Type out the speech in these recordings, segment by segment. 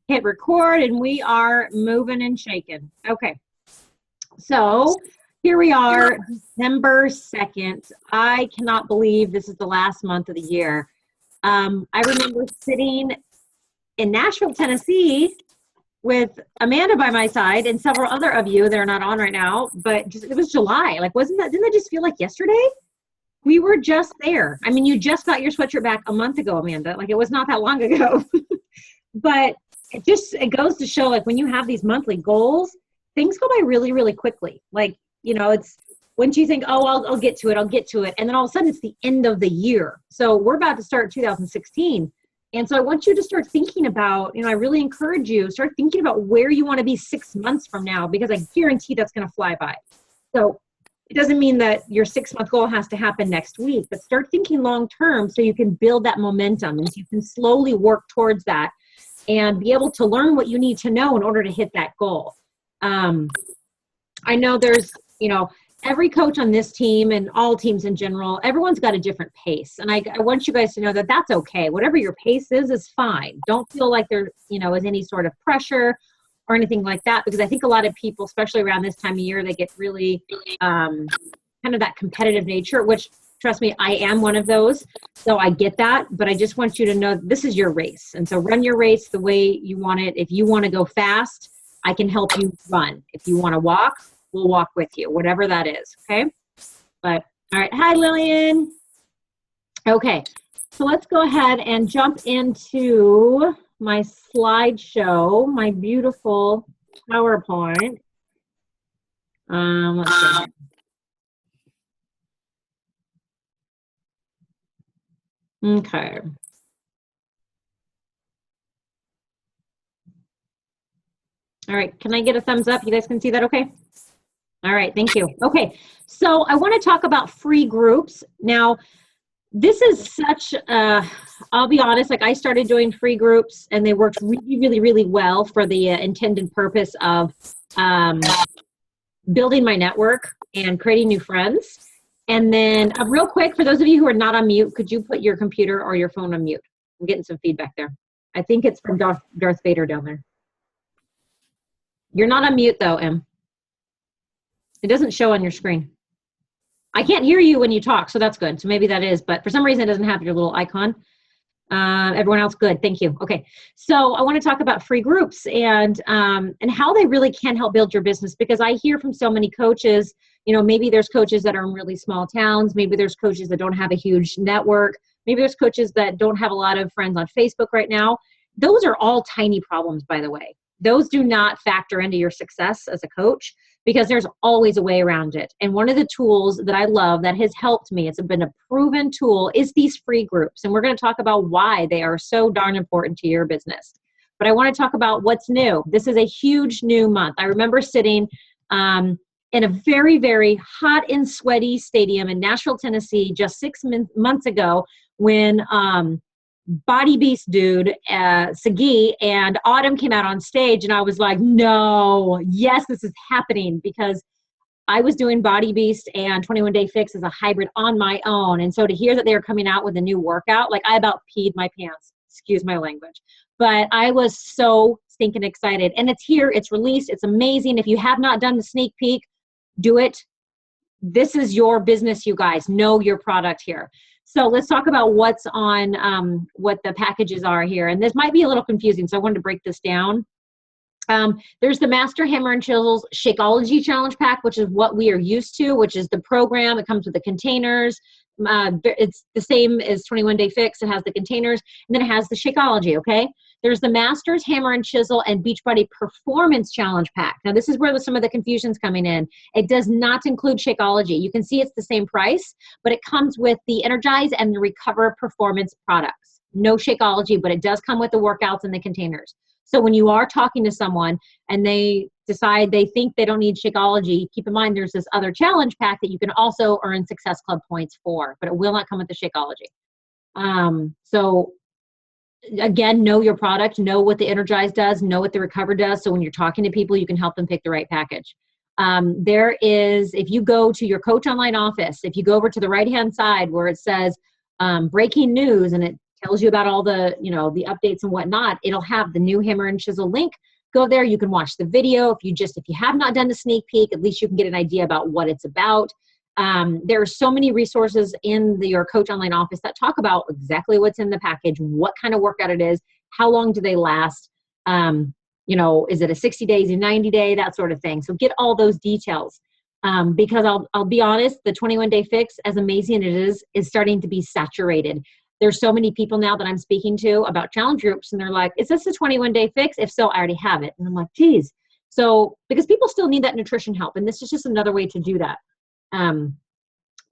hit record, and we are moving and shaking. Okay, so here we are, December 2nd. I cannot believe this is the last month of the year. I remember sitting in Nashville, Tennessee with Amanda by my side and several other of you that are not on right now, but just, it was July. Like, didn't that just feel like yesterday? We were just there. I mean, you just got your sweatshirt back a month ago, Amanda. Like, it was not that long ago. But it goes to show, like, when you have these monthly goals, things go by really, really quickly. Like, it's once you think, oh, I'll get to it. And then all of a sudden it's the end of the year. So we're about to start 2016. And so I want you to start thinking about, I really encourage you, start thinking about where you want to be 6 months from now, because I guarantee that's going to fly by. So it doesn't mean that your 6-month goal has to happen next week, but start thinking long-term so you can build that momentum and so you can slowly work towards that and be able to learn what you need to know in order to hit that goal. I know there's, every coach on this team and all teams in general, everyone's got a different pace. And I want you guys to know that that's okay. Whatever your pace is fine. Don't feel like there, is any sort of pressure or anything like that, because I think a lot of people, especially around this time of year, they get really kind of that competitive nature, which, trust me, I am one of those. So I get that, but I just want you to know this is your race. And so run your race the way you want it. If you want to go fast, I can help you run. If you want to walk, we'll walk with you, whatever that is. Okay. But all right. Hi, Lillian. Okay. So let's go ahead and jump into my slideshow, my beautiful PowerPoint. Let's see. Okay. All right. Can I get a thumbs up? You guys can see that okay? All right. Thank you. Okay. So I want to talk about free groups. Now, this is such I'll be honest, like, I started doing free groups and they worked really, really, really well for the intended purpose of building my network and creating new friends. And then real quick, for those of you who are not on mute, could you put your computer or your phone on mute? I'm getting some feedback there. I think it's from Darth Vader down there. You're not on mute though, Em. It doesn't show on your screen. I can't hear you when you talk, so that's good. So maybe that is, but for some reason it doesn't have your little icon. Everyone else, good. Thank you. Okay. So I want to talk about free groups and how they really can help build your business, because I hear from so many coaches, maybe there's coaches that are in really small towns. Maybe there's coaches that don't have a huge network. Maybe there's coaches that don't have a lot of friends on Facebook right now. Those are all tiny problems, by the way. Those do not factor into your success as a coach, because there's always a way around it. And one of the tools that I love that has helped me, it's been a proven tool, is these free groups. And we're going to talk about why they are so darn important to your business. But I want to talk about what's new. This is a huge new month. I remember sitting in a very, very hot and sweaty stadium in Nashville, Tennessee, just 6 months ago, when Body Beast dude, Sagi and Autumn came out on stage, and I was like, no, yes, this is happening, because I was doing Body Beast and 21 Day Fix as a hybrid on my own. And so to hear that they were coming out with a new workout, like, I about peed my pants, excuse my language, but I was so stinking excited. And it's here, it's released, it's amazing. If you have not done the sneak peek, do it. This is your business, you guys. Know your product here. So let's talk about what's on, what the packages are here. And this might be a little confusing, so I wanted to break this down. There's the Master Hammer and Chisels Shakeology Challenge Pack, which is what we are used to, which is the program. It comes with the containers. It's the same as 21 Day Fix. It has the containers, and then it has the Shakeology, okay? There's the Masters Hammer and Chisel and Beachbody Performance Challenge Pack. Now, this is where some of the confusion's coming in. It does not include Shakeology. You can see it's the same price, but it comes with the Energize and the Recover Performance products. No Shakeology, but it does come with the workouts and the containers. So when you are talking to someone and they decide they think they don't need Shakeology, keep in mind there's this other challenge pack that you can also earn Success Club points for, but it will not come with the Shakeology. So again, know your product, know what the Energize does, know what the Recover does. So when you're talking to people, you can help them pick the right package. There is, if you go to your Coach Online office, if you go over to the right-hand side where it says breaking news, and tells you about all the, the updates and whatnot. It'll have the new Hammer and Chisel link. Go there. You can watch the video. If you have not done the sneak peek, at least you can get an idea about what it's about. There are so many resources in your Coach Online office that talk about exactly what's in the package, what kind of workout it is, how long do they last, is it a 60 days, a 90 day, that sort of thing. So get all those details. Because I'll be honest, the 21-day fix, as amazing as it is starting to be saturated. There's so many people now that I'm speaking to about challenge groups, and they're like, is this a 21-day fix? If so, I already have it. And I'm like, geez. So, because people still need that nutrition help, and this is just another way to do that.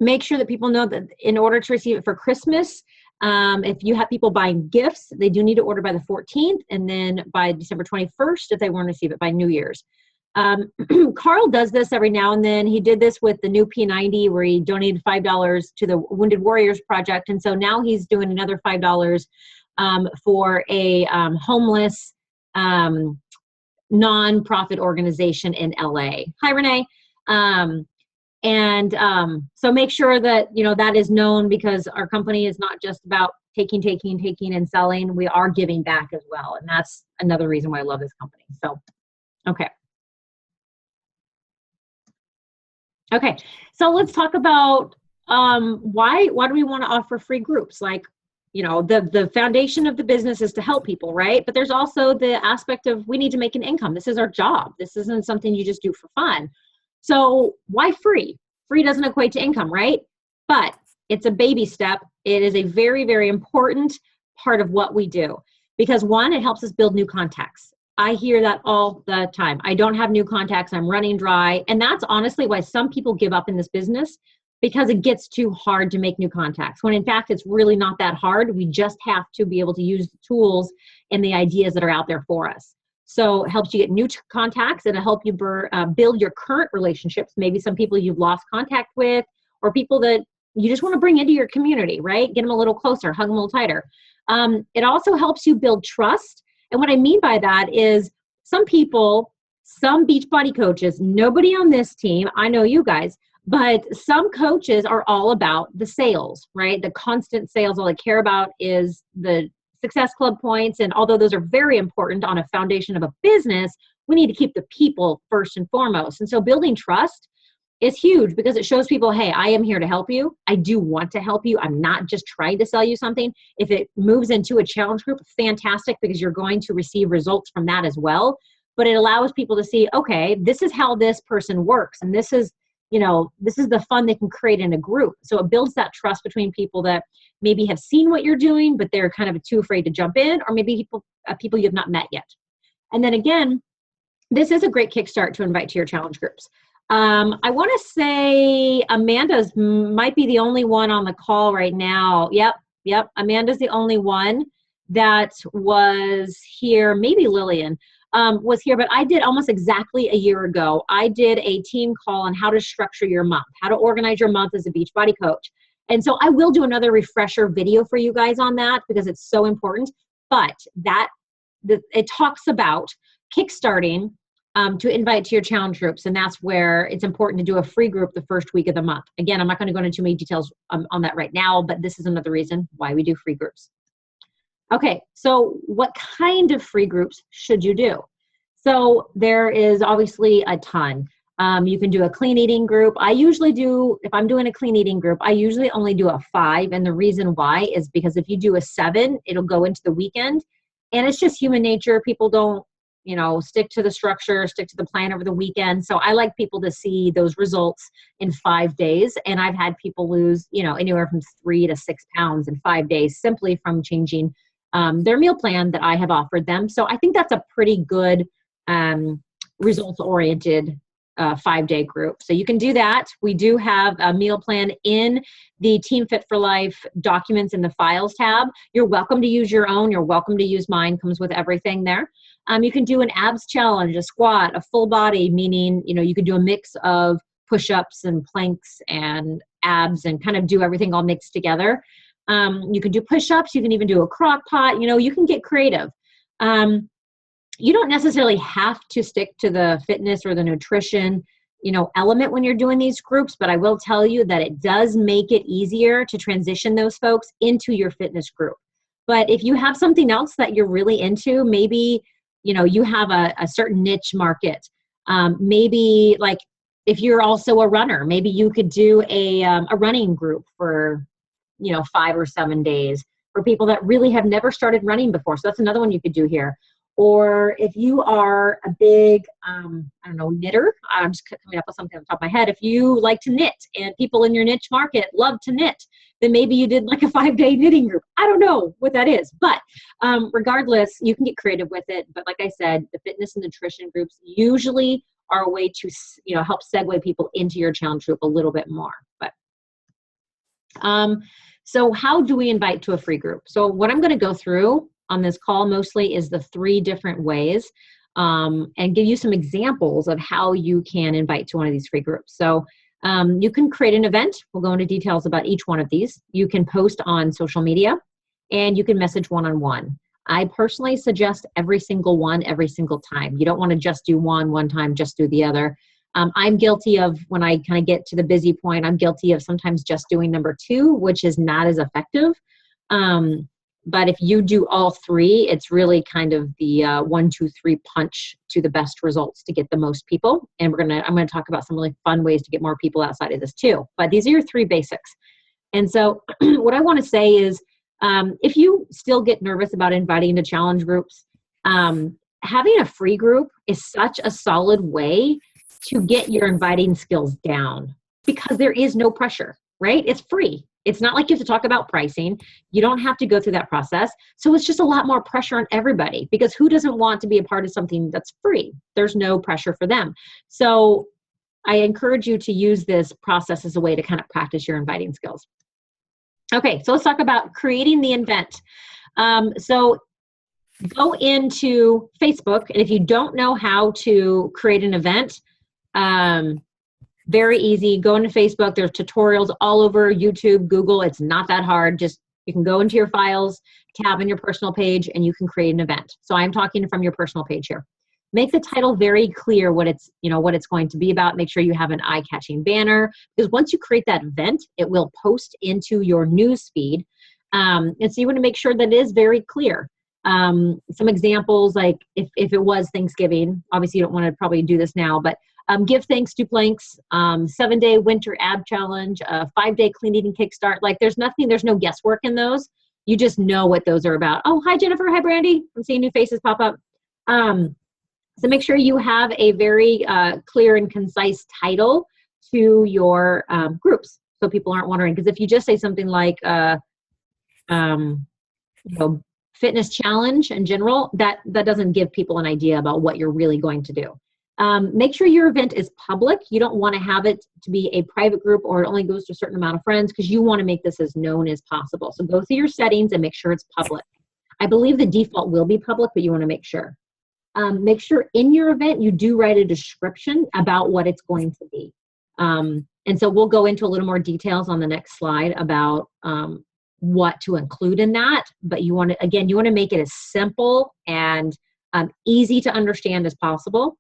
Make sure that people know that in order to receive it for Christmas, if you have people buying gifts, they do need to order by the 14th, and then by December 21st if they want to receive it by New Year's. Carl does this every now and then. He did this with the new P90 where he donated $5 to the Wounded Warriors Project. And so now he's doing another $5 for a homeless nonprofit organization in LA. Hi, Renee. So make sure that, that is known, because our company is not just about taking and selling. We are giving back as well. And that's another reason why I love this company. So, okay. Okay, so let's talk about why do we want to offer free groups? Like, the foundation of the business is to help people, right? But there's also the aspect of we need to make an income. This is our job. This isn't something you just do for fun. So why free? Free doesn't equate to income, right? But it's a baby step. It is a very, very important part of what we do, because one, it helps us build new contacts. I hear that all the time. I don't have new contacts. I'm running dry. And that's honestly why some people give up in this business, because it gets too hard to make new contacts, when in fact, it's really not that hard. We just have to be able to use the tools and the ideas that are out there for us. So it helps you get new contacts, and it'll help you build your current relationships. Maybe some people you've lost contact with, or people that you just want to bring into your community, right? Get them a little closer, hug them a little tighter. It also helps you build trust. And what I mean by that is some people, some Beachbody coaches, nobody on this team, I know you guys, but some coaches are all about the sales, right? The constant sales. All they care about is the Success Club points. And although those are very important on a foundation of a business, we need to keep the people first and foremost. And so building trust is huge, because it shows people, hey, I am here to help you. I do want to help you. I'm not just trying to sell you something. If it moves into a challenge group, fantastic, because you're going to receive results from that as well. But it allows people to see, okay, this is how this person works. And this is the fun they can create in a group. So it builds that trust between people that maybe have seen what you're doing, but they're kind of too afraid to jump in, or maybe people you have not met yet. And then again, this is a great kickstart to invite to your challenge groups. I want to say Amanda's might be the only one on the call right now. Yep. Amanda's the only one that was here. Maybe Lillian was here, but I did almost exactly a year ago. I did a team call on how to structure your month, how to organize your month as a Beachbody coach. And so I will do another refresher video for you guys on that, because it's so important. But it talks about kickstarting to invite to your challenge groups. And that's where it's important to do a free group the first week of the month. Again, I'm not going to go into too many details on that right now, but this is another reason why we do free groups. Okay, so what kind of free groups should you do? So there is obviously a ton. You can do a clean eating group. If I'm doing a clean eating group, I usually only do a 5. And the reason why is because if you do a 7, it'll go into the weekend. And it's just human nature. People don't, stick to the structure, stick to the plan over the weekend. So I like people to see those results in 5 days. And I've had people lose, anywhere from 3 to 6 pounds in 5 days, simply from changing their meal plan that I have offered them. So I think that's a pretty good results-oriented 5-day group. So you can do that. We do have a meal plan in the Team Fit for Life documents in the files tab. You're welcome to use your own. You're welcome to use mine. Comes with everything there. You can do an abs challenge, a squat, a full body, meaning, you could do a mix of push-ups and planks and abs and kind of do everything all mixed together. You can do push-ups. You can even do a crock pot. You can get creative. You don't necessarily have to stick to the fitness or the nutrition, element when you're doing these groups, but I will tell you that it does make it easier to transition those folks into your fitness group. But if you have something else that you're really into, maybe, you have a certain niche market. Maybe like if you're also a runner, maybe you could do a running group for, 5 or 7 days for people that really have never started running before. So that's another one you could do here. Or if you are a big, knitter, I'm just coming up with something on the top of my head. If you like to knit and people in your niche market love to knit, then maybe you did like a 5-day knitting group. I don't know what that is, but regardless, you can get creative with it. But like I said, the fitness and nutrition groups usually are a way to, help segue people into your challenge group a little bit more. But so how do we invite to a free group? So what I'm going to go through on this call mostly is the 3 different ways, and give you some examples of how you can invite to one of these free groups. So you can create an event. We'll go into details about each one of these. You can post on social media, and you can message one-on-one. I personally suggest every single one, every single time. You don't want to just do one time, just do the other. I'm guilty of, when I kind of get to the busy point, I'm guilty of sometimes just doing number 2, which is not as effective. But if you do all 3, it's really kind of the 1, 2, 3 punch to the best results to get the most people. And I'm gonna talk about some really fun ways to get more people outside of this too. But these are your 3 basics. And so what I want to say is, if you still get nervous about inviting to challenge groups, having a free group is such a solid way to get your inviting skills down, because there is no pressure, right? It's free. It's not like you have to talk about pricing. You don't have to go through that process. So it's just a lot more pressure on everybody, because who doesn't want to be a part of something that's free? There's no pressure for them. So I encourage you to use this process as a way to kind of practice your inviting skills. Okay, so let's talk about creating the event. So go into Facebook, and if you don't know how to create an event, very easy. Go into Facebook. There's tutorials all over YouTube, Google. It's not that hard. Just, you can go into your files, tab in your personal page, and you can create an event. So I'm talking from your personal page here. Make the title very clear what it's going to be about. Make sure you have an eye-catching banner, because once you create that event, it will post into your news feed. And so you want to make sure that it is very clear. Some examples, like if it was Thanksgiving, obviously you don't want to probably do this now, but give thanks to blanks, 7-day winter ab challenge, 5-day clean eating kickstart. Like there's no guesswork in those. You just know what those are about. Oh, hi Jennifer, hi Brandy. I'm seeing new faces pop up. So make sure you have a very clear and concise title to your groups, so people aren't wondering. Because if you just say something like, fitness challenge in general, that doesn't give people an idea about what you're really going to do. Make sure your event is public. You don't want to have it to be a private group, or it only goes to a certain amount of friends, because you want to make this as known as possible. So go through your settings and make sure it's public. I believe the default will be public, but you want to make sure. Make sure in your event you do write a description about what it's going to be. And so we'll go into a little more details on the next slide about what to include in that. But you want to make it as simple and easy to understand as possible.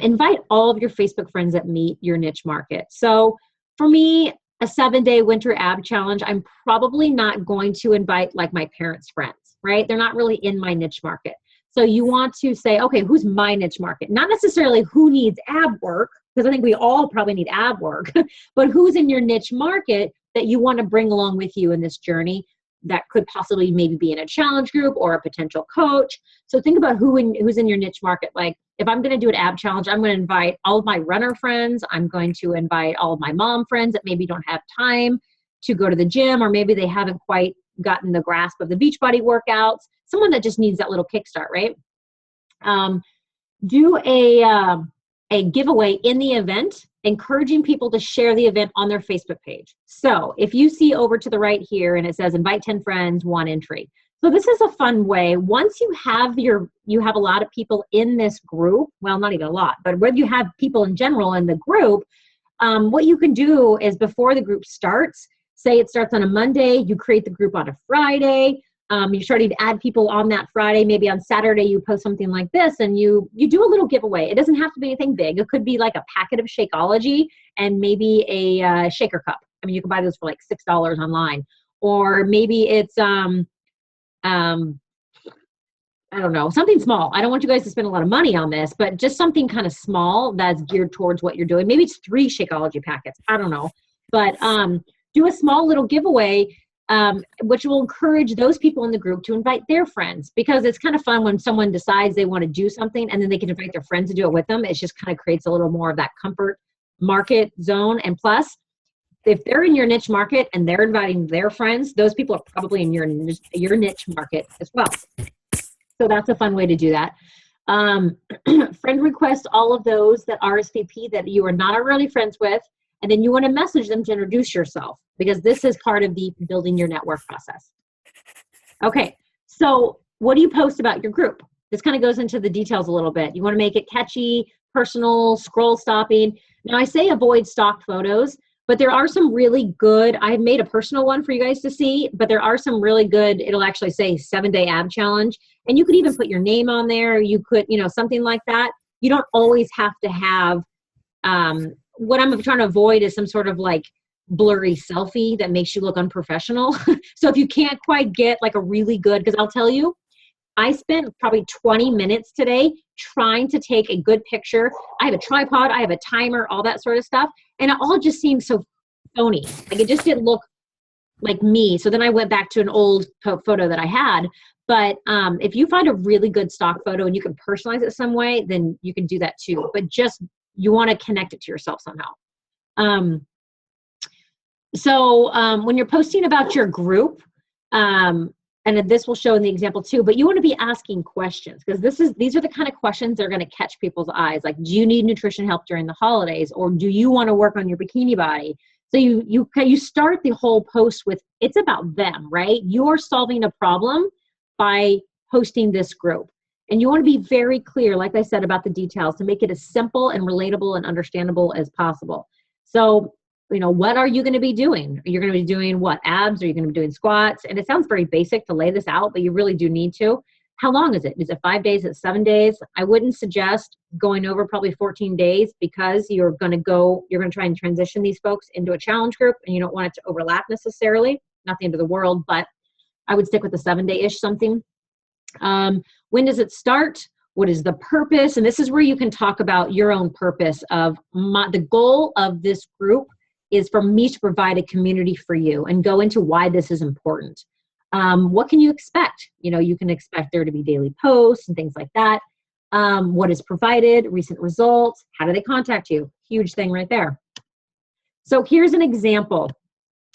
Invite all of your Facebook friends that meet your niche market. So for me, a 7-day winter ab challenge, I'm probably not going to invite like my parents' friends, right? They're not really in my niche market. So you want to say, okay, who's my niche market? Not necessarily who needs ab work, because I think we all probably need ab work, but who's in your niche market that you want to bring along with you in this journey that could possibly maybe be in a challenge group or a potential coach. So think about who's in your niche market. Like if I'm going to do an ab challenge, I'm going to invite all of my runner friends. I'm going to invite all of my mom friends that maybe don't have time to go to the gym, or maybe they haven't quite gotten the grasp of the Beachbody workouts. Someone that just needs that little kickstart, right? Do a giveaway in the event, encouraging people to share the event on their Facebook page. So if you see over to the right here and it says invite 10 friends, 1 entry. So this is a fun way. Once you have a lot of people in this group, well, not even a lot, but when you have people in general in the group, what you can do is before the group starts, say it starts on a Monday, you create the group on a Friday. You're starting to add people on that Friday. Maybe on Saturday you post something like this and you do a little giveaway. It doesn't have to be anything big. It could be like a packet of Shakeology and maybe a shaker cup. I mean, you can buy those for like $6 online. Or maybe it's I don't know, something small. I don't want you guys to spend a lot of money on this, but just something kind of small that's geared towards what you're doing. Maybe it's 3 Shakeology packets. I don't know. But do a small little giveaway, which will encourage those people in the group to invite their friends, because it's kind of fun when someone decides they want to do something and then they can invite their friends to do it with them. It just kind of creates a little more of that comfort market zone. And plus, if they're in your niche market and they're inviting their friends, those people are probably in your niche market as well. So that's a fun way to do that. Friend request all of those that RSVP that you are not already friends with, and then you want to message them to introduce yourself, because this is part of the building your network process. Okay, so what do you post about your group? This kind of goes into the details a little bit. You want to make it catchy, personal, scroll stopping. Now I say avoid stock photos, but there are some really good, I made a personal one for you guys to see, but there are some really good, it'll actually say 7-day ab challenge. And you could even put your name on there. You could, something like that. You don't always have to have, what I'm trying to avoid is some sort of like blurry selfie that makes you look unprofessional. So if you can't quite get like a really good, because I'll tell you, I spent probably 20 minutes today trying to take a good picture. I have a tripod, I have a timer, all that sort of stuff. And it all just seemed so phony. Like it just didn't look like me. So then I went back to an old photo that I had. But if you find a really good stock photo and you can personalize it some way, then you can do that too. But just, you want to connect it to yourself somehow. So when you're posting about your group, and this will show in the example too, but you want to be asking questions, because these are the kind of questions that are going to catch people's eyes. Like, do you need nutrition help during the holidays, or do you want to work on your bikini body? So you start the whole post with, it's about them, right? You're solving a problem by hosting this group. And you want to be very clear, like I said, about the details to make it as simple and relatable and understandable as possible. So, what are you going to be doing? You're going to be doing what? Abs? Are you going to be doing squats? And it sounds very basic to lay this out, but you really do need to. How long is it? Is it 5 days? Is it 7 days? I wouldn't suggest going over probably 14 days, because you're going to try and transition these folks into a challenge group, and you don't want it to overlap necessarily. Not the end of the world, but I would stick with the 7-day-ish something. When does it start? What is the purpose? And this is where you can talk about your own purpose of the goal of this group is for me to provide a community for you, and go into why this is important. What can you expect? You can expect there to be daily posts and things like that. What is provided, recent results, how do they contact you? Huge thing right there. So here's an example.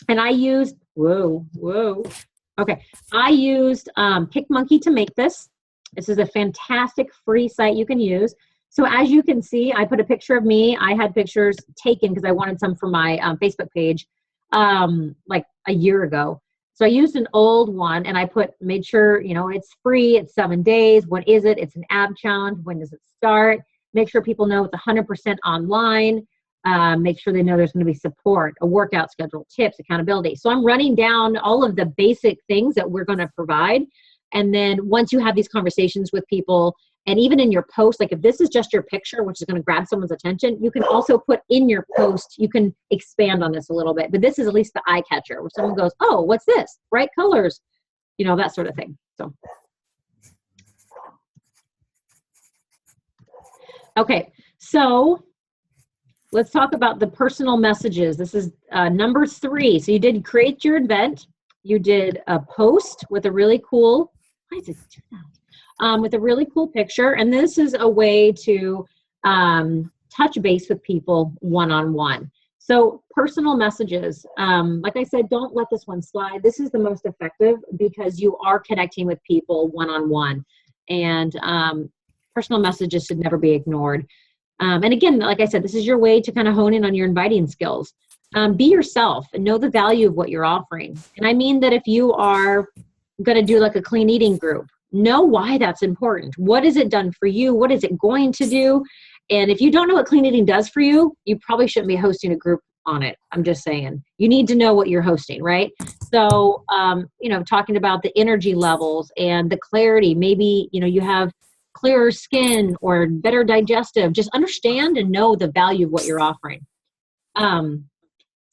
And I used, okay. I used PicMonkey to make this. This is a fantastic free site you can use. So as you can see, I put a picture of me. I had pictures taken because I wanted some for my Facebook page like a year ago. So I used an old one, and I made sure, it's free. It's 7 days. What is it? It's an ab challenge. When does it start? Make sure people know it's 100% online. Make sure they know there's going to be support, a workout schedule, tips, accountability. So I'm running down all of the basic things that we're going to provide. And then once you have these conversations with people, and even in your post, like if this is just your picture, which is going to grab someone's attention, you can also put in your post, you can expand on this a little bit, but this is at least the eye catcher where someone goes, oh, what's this? Bright colors, that sort of thing. So, okay. So let's talk about the personal messages. This is number 3. So you did create your event. You did a post with a really cool, why is it do that? With a really cool picture. And this is a way to touch base with people one-on-one. So personal messages, like I said, don't let this one slide. This is the most effective because you are connecting with people one-on-one. And personal messages should never be ignored. And again, like I said, this is your way to kind of hone in on your inviting skills. Be yourself and know the value of what you're offering. And I mean that if you are going to do like a clean eating group, know why that's important. What has it done for you? What is it going to do? And if you don't know what clean eating does for you, you probably shouldn't be hosting a group on it. I'm just saying. You need to know what you're hosting, right? So, talking about the energy levels and the clarity, maybe, you have clearer skin or better digestive. Just understand and know the value of what you're offering.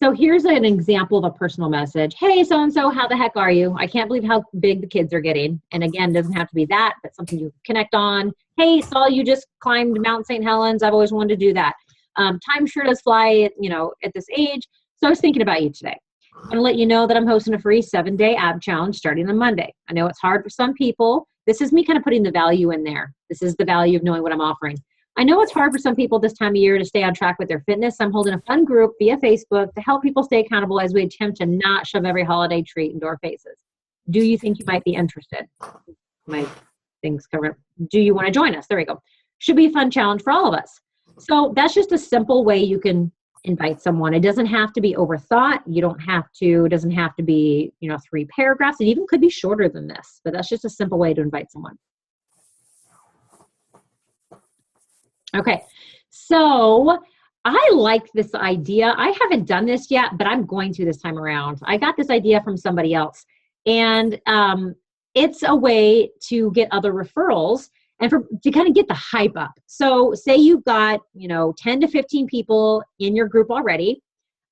So here's an example of a personal message. Hey, so-and-so, how the heck are you? I can't believe how big the kids are getting. And again, doesn't have to be that, but something you connect on. Hey, saw you just climbed Mount St. Helens. I've always wanted to do that. Time sure does fly, at this age. So I was thinking about you today. I want to let you know that I'm hosting a free 7-day ab challenge starting on Monday. I know it's hard for some people. This is me kind of putting the value in there. This is the value of knowing what I'm offering. I know it's hard for some people this time of year to stay on track with their fitness. I'm holding a fun group via Facebook to help people stay accountable as we attempt to not shove every holiday treat into our faces. Do you think you might be interested? My things covered. Do you want to join us? There we go. Should be a fun challenge for all of us. So that's just a simple way you can invite someone. It doesn't have to be overthought. It doesn't have to be, 3 paragraphs. It even could be shorter than this, but that's just a simple way to invite someone. Okay, so I like this idea. I haven't done this yet, but I'm going to this time around. I got this idea from somebody else, and it's a way to get other referrals and to kind of get the hype up. So say you've got, 10 to 15 people in your group already.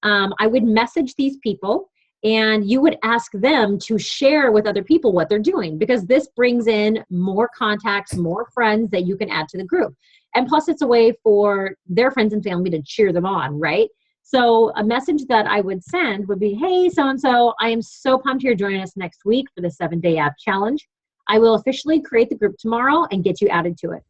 I would message these people and you would ask them to share with other people what they're doing, because this brings in more contacts, more friends that you can add to the group. And plus it's a way for their friends and family to cheer them on, right? So a message that I would send would be, hey, so-and-so, I am so pumped you're joining us next week for the 7-day ab challenge. I will officially create the group tomorrow and get you added to it.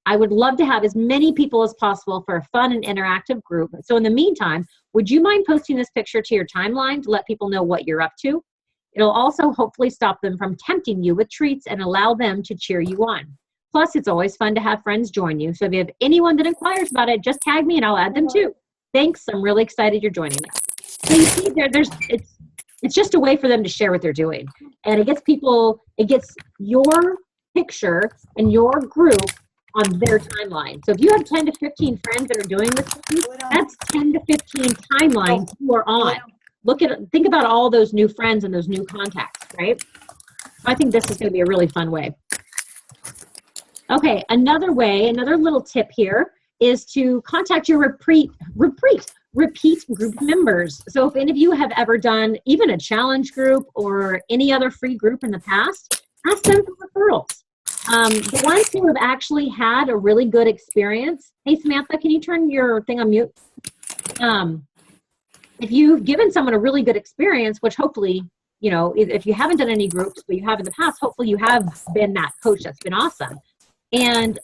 I would love to have as many people as possible for a fun and interactive group. So in the meantime, would you mind posting this picture to your timeline to let people know what you're up to? It'll also hopefully stop them from tempting you with treats and allow them to cheer you on. Plus, it's always fun to have friends join you. So if you have anyone that inquires about it, just tag me and I'll add them too. Thanks. I'm really excited you're joining us. So you see it's just a way for them to share what they're doing. And it gets your picture and your group on their timeline. So if you have 10 to 15 friends that are doing this, that's 10 to 15 timelines you are on. Think about all those new friends and those new contacts, right? I think this is going to be a really fun way. Okay, another little tip here is to contact your repeat group members. So if any of you have ever done even a challenge group or any other free group in the past, ask them for referrals. The ones who have actually had a really good experience. Hey, Samantha, can you turn your thing on mute? If you've given someone a really good experience, which hopefully, if you haven't done any groups, but you have in the past, hopefully you have been that coach that's been awesome. And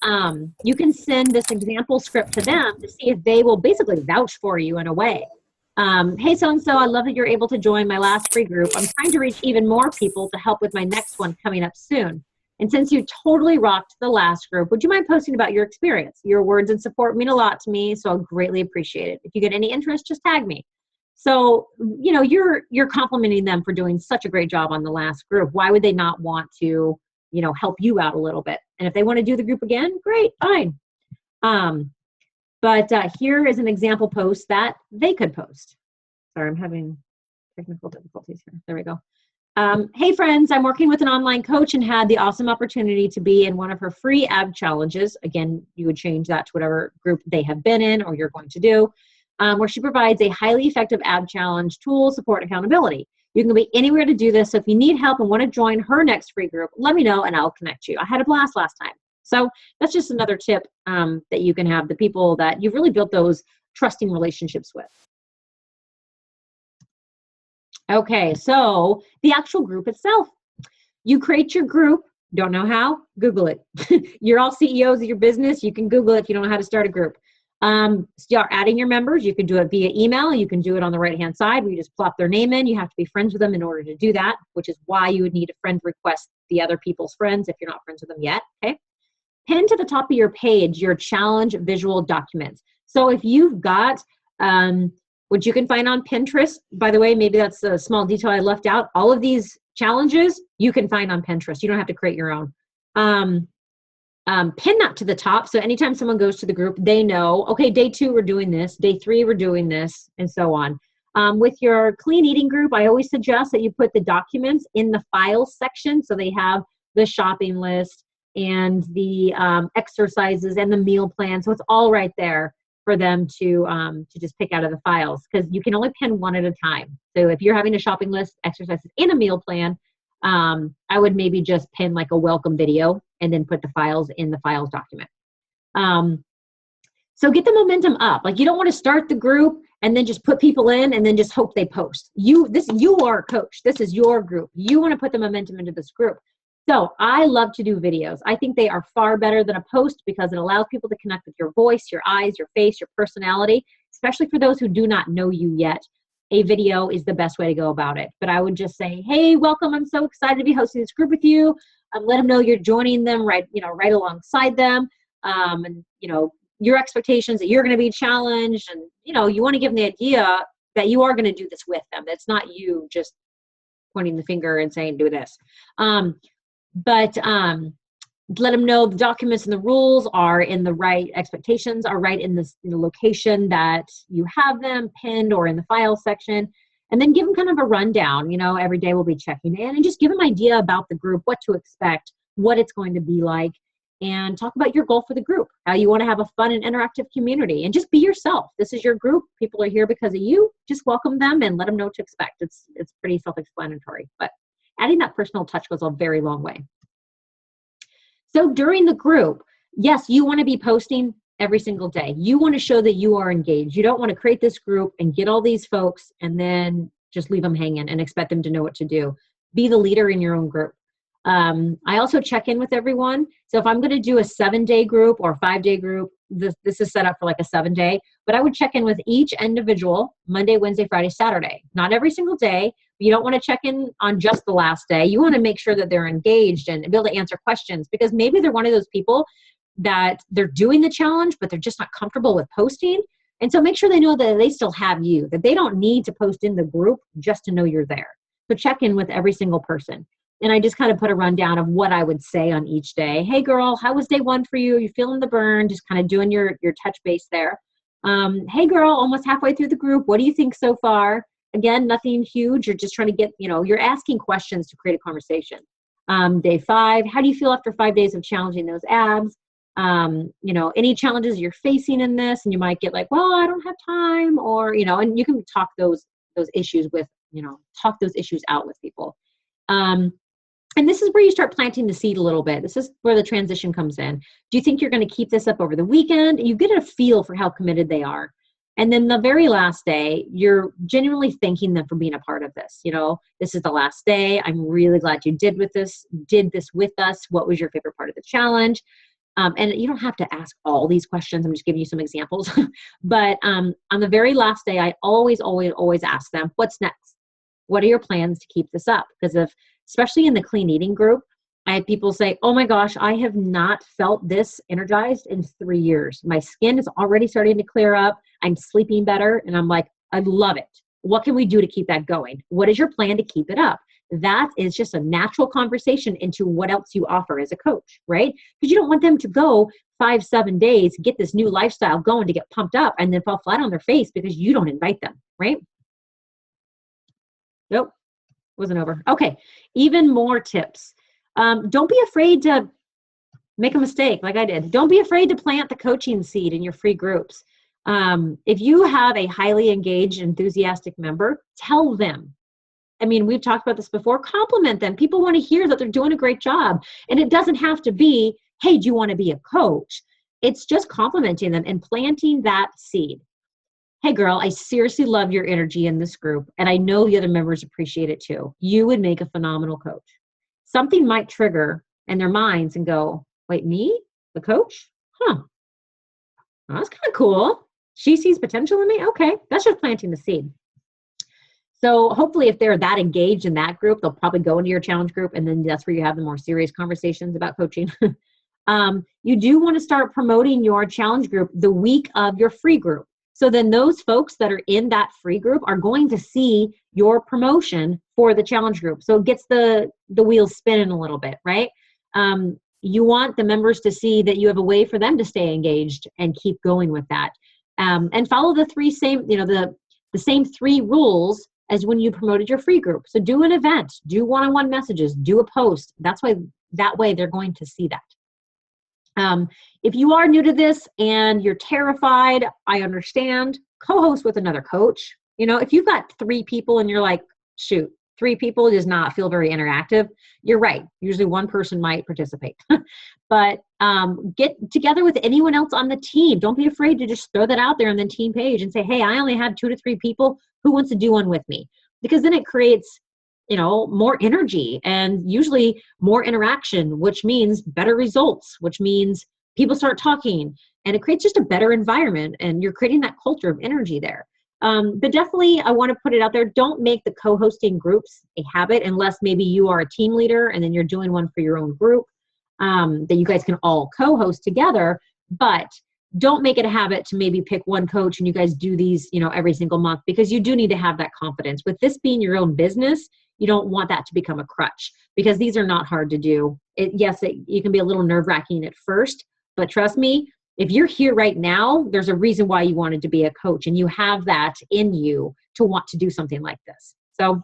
you can send this example script to them to see if they will basically vouch for you in a way. Hey, so-and-so, I love that you're able to join my last free group. I'm trying to reach even more people to help with my next one coming up soon. And since you totally rocked the last group, would you mind posting about your experience? Your words and support mean a lot to me, so I'll greatly appreciate it. If you get any interest, just tag me. So, you're complimenting them for doing such a great job on the last group. Why would they not want to, help you out a little bit? And if they want to do the group again, great, fine. But here is an example post that they could post. Sorry, I'm having technical difficulties here. There we go. Hey friends, I'm working with an online coach and had the awesome opportunity to be in one of her free ab challenges. Again, you would change that to whatever group they have been in or you're going to do, where she provides a highly effective ab challenge tool, support, and accountability. You can be anywhere to do this. So if you need help and want to join her next free group, let me know and I'll connect you. I had a blast last time. So that's just another tip that you can have the people that you've really built those trusting relationships with. Okay, so the actual group itself. You create your group. Don't know how? Google it. You're all CEOs of your business. You can Google it if you don't know how to start a group. Start adding your members. You can do it via email. You can do it on the right-hand side where you just plop their name in. You have to be friends with them in order to do that, which is why you would need a friend request the other people's friends if you're not friends with them yet, okay? Pin to the top of your page your challenge visual documents. So if you've got which you can find on Pinterest. By the way, maybe that's a small detail I left out. All of these challenges you can find on Pinterest. You don't have to create your own. Pin that to the top. So anytime someone goes to the group, they know, okay, day 2, we're doing this. Day 3, we're doing this, and so on. With your clean eating group, I always suggest that you put the documents in the files section. So they have the shopping list and the exercises and the meal plan. So it's all right there. for them to just pick out of the files, because you can only pin one at a time. So if you're having a shopping list, exercises, and a meal plan, I would maybe just pin like a welcome video and then put the files in the files document. So get the momentum up. Like, you don't want to start the group and then just put people in and then just hope they post. You are a coach. This is your group. You want to put the momentum into this group. So I love to do videos. I think they are far better than a post because it allows people to connect with your voice, your eyes, your face, your personality, especially for those who do not know you yet. A video is the best way to go about it. But I would just say, hey, welcome. I'm so excited to be hosting this group with you. Let them know you're joining them right alongside them. And, your expectations that you're going to be challenged, and, you want to give them the idea that you are going to do this with them. That's not you just pointing the finger and saying, do this. But let them know the documents and the rules are in the right, expectations are right in the location that you have them pinned or in the file section. And then give them kind of a rundown. Every day we'll be checking in and just give them an idea about the group, what to expect, what it's going to be like, and talk about your goal for the group, how you want to have a fun and interactive community, and just be yourself. This is your group. People are here because of you. Just welcome them and let them know what to expect. It's pretty self-explanatory, but adding that personal touch goes a very long way. So during the group, yes, you want to be posting every single day. You want to show that you are engaged. You don't want to create this group and get all these folks and then just leave them hanging and expect them to know what to do. Be the leader in your own group. I also check in with everyone. So if I'm going to do a 7-day group or 5-day group, this is set up for like a 7-day, but I would check in with each individual Monday, Wednesday, Friday, Saturday. Not every single day. You don't want to check in on just the last day. You want to make sure that they're engaged and be able to answer questions, because maybe they're one of those people that they're doing the challenge, but they're just not comfortable with posting. And so make sure they know that they still have you, that they don't need to post in the group just to know you're there. So check in with every single person. And I just kind of put a rundown of what I would say on each day. Hey girl, how was day 1 for you? Are you feeling the burn? Just kind of doing your touch base there. Hey girl, almost halfway through the group. What do you think so far? Again, nothing huge. You're just trying to get, you're asking questions to create a conversation. Day 5, how do you feel after 5 days of challenging those abs? Any challenges you're facing in this? And you might get like, well, I don't have time, or, and you can talk those issues with, talk those issues out with people. And this is where you start planting the seed a little bit. This is where the transition comes in. Do you think you're going to keep this up over the weekend? You get a feel for how committed they are. And then the very last day, you're genuinely thanking them for being a part of this. This is the last day. I'm really glad you did this with us. What was your favorite part of the challenge? And you don't have to ask all these questions. I'm just giving you some examples. But on the very last day, I always ask them, what's next? What are your plans to keep this up? Because especially in the clean eating group, I had people say, oh my gosh, I have not felt this energized in 3 years. My skin is already starting to clear up. I'm sleeping better. And I'm like, I love it. What can we do to keep that going? What is your plan to keep it up? That is just a natural conversation into what else you offer as a coach, right? Because you don't want them to go 5-7 days, get this new lifestyle going to get pumped up and then fall flat on their face because you don't invite them, right? Nope, wasn't over. Okay, even more tips. Don't be afraid to make a mistake like I did. Don't be afraid to plant the coaching seed in your free groups. If you have a highly engaged, enthusiastic member, tell them. I mean, we've talked about this before. Compliment them. People want to hear that they're doing a great job. And it doesn't have to be, hey, do you want to be a coach? It's just complimenting them and planting that seed. Hey girl, I seriously love your energy in this group, and I know the other members appreciate it too. You would make a phenomenal coach. Something might trigger in their minds and go, wait, me? The coach? Huh. Well, that's kind of cool. She sees potential in me? Okay, that's just planting the seed. So hopefully if they're that engaged in that group, they'll probably go into your challenge group, and then that's where you have the more serious conversations about coaching. You do want to start promoting your challenge group the week of your free group. So then those folks that are in that free group are going to see your promotion for the challenge group. So it gets the wheels spinning a little bit, right? You want the members to see that you have a way for them to stay engaged and keep going with that. And follow the same 3 rules as when you promoted your free group. So do an event, do one-on-one messages, do a post. That way they're going to see that. If you are new to this and you're terrified, I understand. Co-host with another coach. If you've got 3 people and you're like, shoot, 3 people does not feel very interactive, you're right. Usually one person might participate. But get together with anyone else on the team. Don't be afraid to just throw that out there on the team page and say, hey, I only have 2 to 3 people. Who wants to do one with me? Because then it creates more energy and usually more interaction, which means better results, which means people start talking, and it creates just a better environment, and you're creating that culture of energy there. But definitely, I want to put it out there. Don't make the co-hosting groups a habit unless maybe you are a team leader and then you're doing one for your own group that you guys can all co-host together. But don't make it a habit to maybe pick one coach and you guys do these, every single month, because you do need to have that confidence. With this being your own business, you don't want that to become a crutch, because these are not hard to do. You can be a little nerve-wracking at first, but trust me, if you're here right now, there's a reason why you wanted to be a coach, and you have that in you to want to do something like this. So,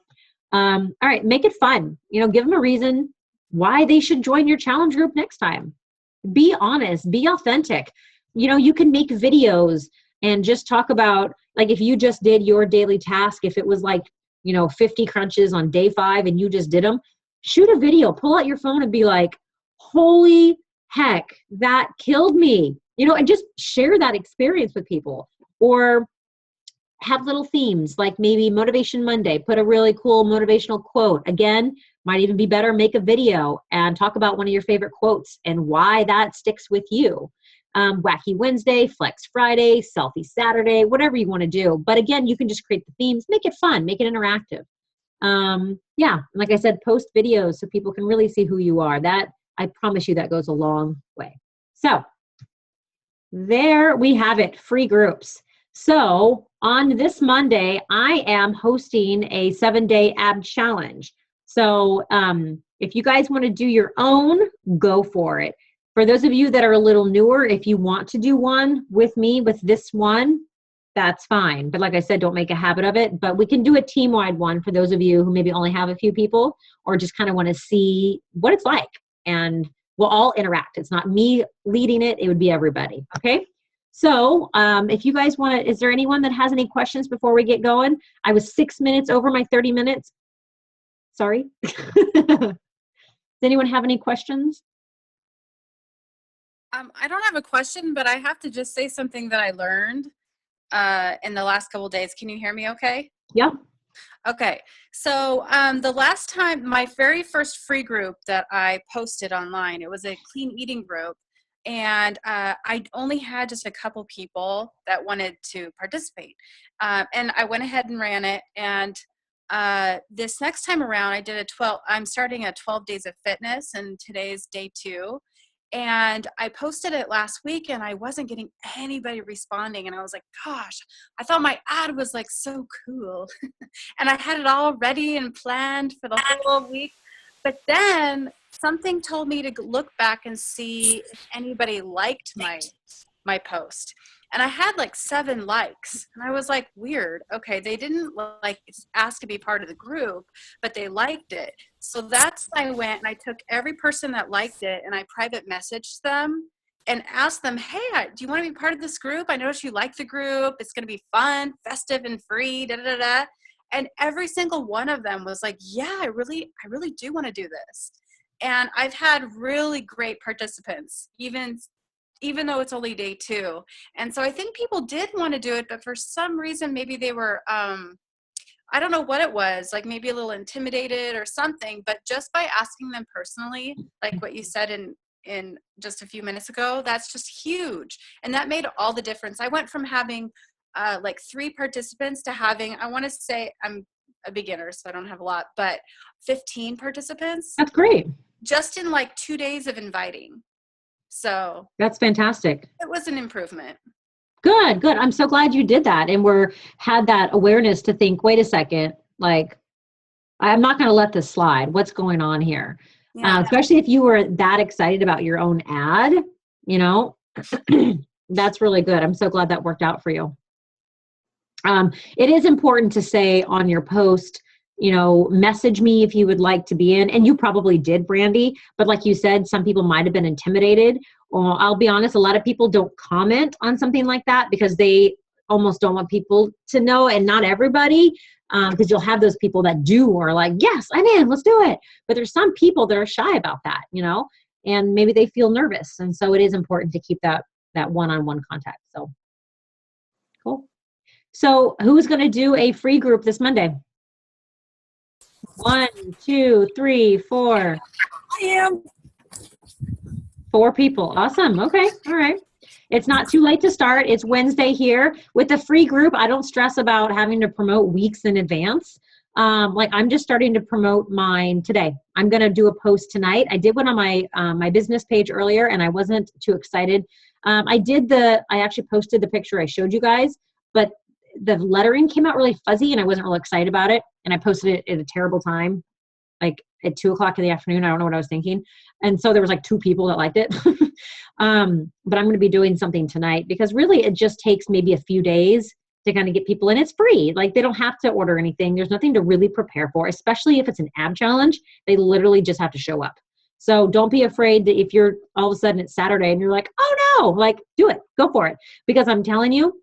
all right, make it fun. Give them a reason why they should join your challenge group next time. Be honest, be authentic. You can make videos and just talk about, like, if you just did your daily task, if it was like, 50 crunches on day 5 and you just did them, shoot a video, pull out your phone and be like, holy heck, that killed me, and just share that experience with people. Or have little themes, like maybe Motivation Monday, put a really cool motivational quote. Again, might even be better, make a video and talk about one of your favorite quotes and why that sticks with you. Wacky Wednesday, Flex Friday, Selfie Saturday, whatever you want to do. But again, you can just create the themes, make it fun, make it interactive. Like I said, post videos so people can really see who you are. That, I promise you, that goes a long way. So there we have it, free groups. So on this Monday, I am hosting a 7-day ab challenge. So if you guys want to do your own, go for it. For those of you that are a little newer, if you want to do one with me with this one, that's fine. But like I said, don't make a habit of it. But we can do a team-wide one for those of you who maybe only have a few people or just kind of want to see what it's like. And we'll all interact. It's not me leading it. It would be everybody. Okay? So if you guys want to, is there anyone that has any questions before we get going? I was 6 minutes over my 30 minutes. Sorry. Does anyone have any questions? I don't have a question, but I have to just say something that I learned in the last couple of days. Can you hear me okay? Yeah. Okay. So the last time, my very first free group that I posted online, it was a clean eating group. And I only had just a couple people that wanted to participate. And I went ahead and ran it. And this next time around, I'm starting a 12 days of fitness, and today's day 2. And I posted it last week and I wasn't getting anybody responding. And I was like, gosh, I thought my ad was like so cool. And I had it all ready and planned for the whole week. But then something told me to look back and see if anybody liked my post. And I had like 7 likes. And I was like, weird. Okay, they didn't ask to be part of the group, but they liked it. So that's when I went and I took every person that liked it and I private messaged them and asked them, hey, do you want to be part of this group? I noticed you like the group. It's going to be fun, festive, and free, da da da. And every single one of them was like, yeah, I really do want to do this. And I've had really great participants, even though it's only day 2. And so I think people did want to do it, but for some reason, maybe they were, I don't know what it was, like maybe a little intimidated or something, but just by asking them personally, like what you said in just a few minutes ago, that's just huge. And that made all the difference. I went from having like 3 participants to having, I want to say, I'm a beginner, so I don't have a lot, but 15 participants. That's great. Just in like 2 days of inviting. So that's fantastic. It was an improvement. Good. I'm so glad you did that and had that awareness to think, wait a second, like, I'm not going to let this slide. What's going on here? Yeah. Especially if you were that excited about your own ad, that's really good. I'm so glad that worked out for you. It is important to say on your post message me if you would like to be in. And you probably did, Brandy. But like you said, some people might have been intimidated. Or I'll be honest, a lot of people don't comment on something like that because they almost don't want people to know, and not everybody, because you'll have those people that do or are like, yes, I'm in, let's do it. But there's some people that are shy about that, and maybe they feel nervous. And so it is important to keep that one-on-one contact. So cool. So who's going to do a free group this Monday? 1, 2, 3, 4. I am. 4 people. Awesome. Okay. All right. It's not too late to start. It's Wednesday here. With the free group, I don't stress about having to promote weeks in advance. I'm just starting to promote mine today. I'm going to do a post tonight. I did one on my business page earlier, and I wasn't too excited. I actually posted the picture I showed you guys, but the lettering came out really fuzzy, and I wasn't really excited about it. And I posted it at a terrible time, like at 2:00 in the afternoon. I don't know what I was thinking. And so there was like 2 people that liked it. But I'm going to be doing something tonight because really it just takes maybe a few days to kind of get people in. It's free. Like they don't have to order anything. There's nothing to really prepare for, especially if it's an ab challenge. They literally just have to show up. So don't be afraid that if you're all of a sudden it's Saturday and you're like, oh no, like do it, go for it. Because I'm telling you,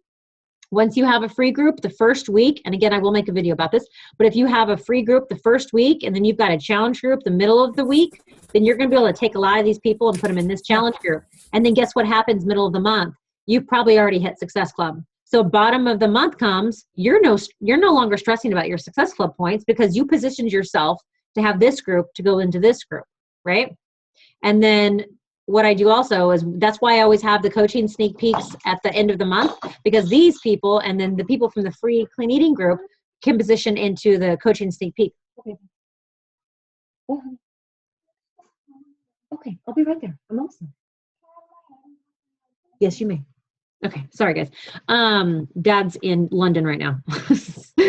once you have a free group the first week, and again, I will make a video about this, but if you have a free group the first week and then you've got a challenge group the middle of the week, then you're going to be able to take a lot of these people and put them in this challenge group. And then guess what happens middle of the month? You've probably already hit Success Club. So bottom of the month comes, you're no longer stressing about your Success Club points because you positioned yourself to have this group to go into this group, right? And then what I do also is that's why I always have the coaching sneak peeks at the end of the month, because these people and then the people from the free clean eating group can position into the coaching sneak peek. Okay, I'll be right there. I'm almost done. Yes, you may. Okay, sorry guys. Dad's in London right now.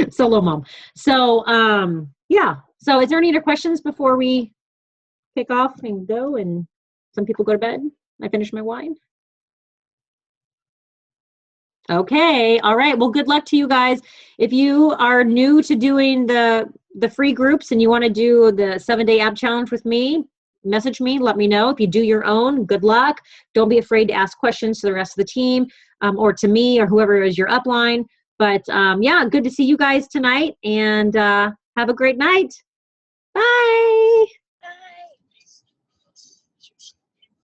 Solo mom. So yeah. So is there any other questions before we kick off and go and some people go to bed? I finish my wine. Okay. All right. Well, good luck to you guys. If you are new to doing the free groups and you want to do the 7-day ab challenge with me, message me, let me know. If you do your own, good luck. Don't be afraid to ask questions to the rest of the team or to me or whoever is your upline. But yeah, good to see you guys tonight, and have a great night. Bye.